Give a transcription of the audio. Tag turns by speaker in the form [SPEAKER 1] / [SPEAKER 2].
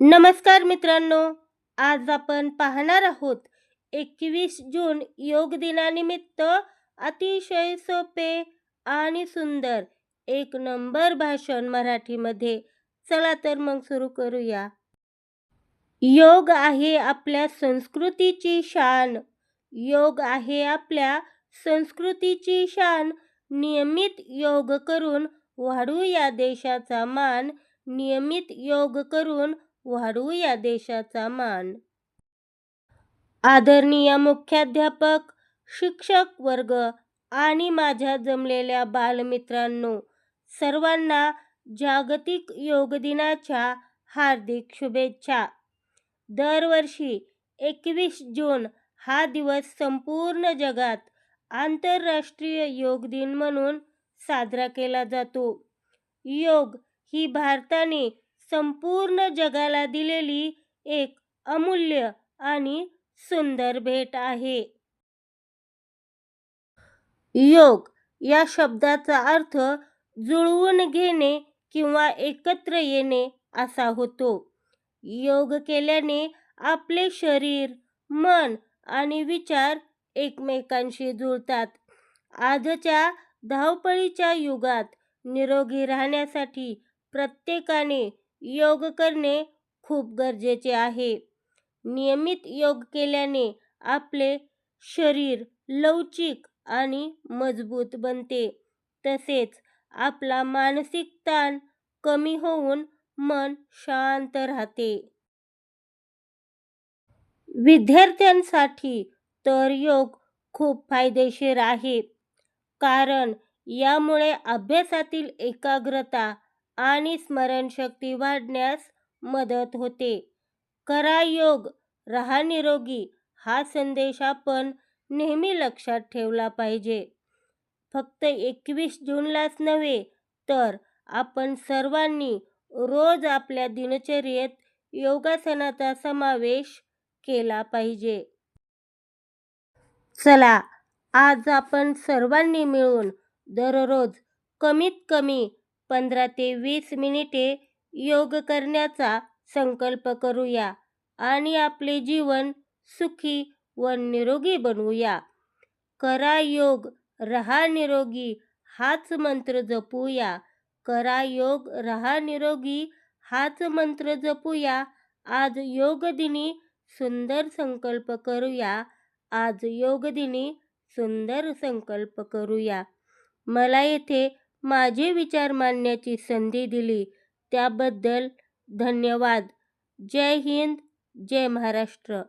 [SPEAKER 1] नमस्कार मित्रांनो, आज आपण पाहणार आहोत 21 जून योग दिनानिमित्त अतिशय सोपे आणि सुंदर एक नंबर भाषण मराठीमध्ये. चला तर मग सुरू करूया. योग आहे आपल्या संस्कृतीची शान. योग आहे आपल्या संस्कृतीची शान. नियमित योग करून वाढवू या देशाचा मान. नियमित योग करून वाढवू या देशाचा मान. आदरणीय मुख्याध्यापक, शिक्षक वर्ग आणि माझ्या जमलेल्या बालमित्रांनो, सर्वांना जागतिक योग दिनाच्या हार्दिक शुभेच्छा. दरवर्षी 21 जून हा दिवस संपूर्ण जगात आंतरराष्ट्रीय योग दिन म्हणून साजरा केला जातो. योग ही भारताने संपूर्ण जगाला दिलेली एक अमूल्य आणि सुंदर भेट आहे. योग या शब्दाचा अर्थ जुळवून घेणे किंवा एकत्र येणे असा होतो. योग केल्याने आपले शरीर, मन आणि विचार एकमेकांशी जुळतात. आजच्या धावपळीच्या युगात निरोगी राहण्यासाठी प्रत्येकाने योग करणे खूप गरजेचे आहे. नियमित योग केल्याने आपले शरीर लवचिक आणि मजबूत बनते. तसेच आपला मानसिक ताण कमी होऊन मन शांत राहते. विद्यार्थ्यांसाठी तर योग खूप फायदेशीर आहे, कारण यामुळे अभ्यासातील एकाग्रता आणि स्मरणशक्ती वाढण्यास मदत होते. करा योग, रहा निरोगी हा संदेश आपण नेहमी लक्षात ठेवला पाहिजे. फक्त 21 जूनलाच नव्हे, तर आपण सर्वांनी रोज आपल्या दिनचर्येत योगासनाचा समावेश केला पाहिजे. चला, आज आपण सर्वांनी मिळून दररोज कमीत कमी 15 ते 20 मिनिटे योग करण्याचा संकल्प करूया आणि आपले जीवन सुखी व निरोगी बनवूया. करा योग, रहा निरोगी हाच मंत्र जपूया. करा योग, रहा निरोगी हाच मंत्र जपूया. आज योग दिनी सुंदर संकल्प करूया. आज योग दिनी सुंदर संकल्प करूया. मला येथे माझे विचार मांडण्याची संधी दिली त्याबद्दल धन्यवाद. जय हिंद, जय महाराष्ट्र.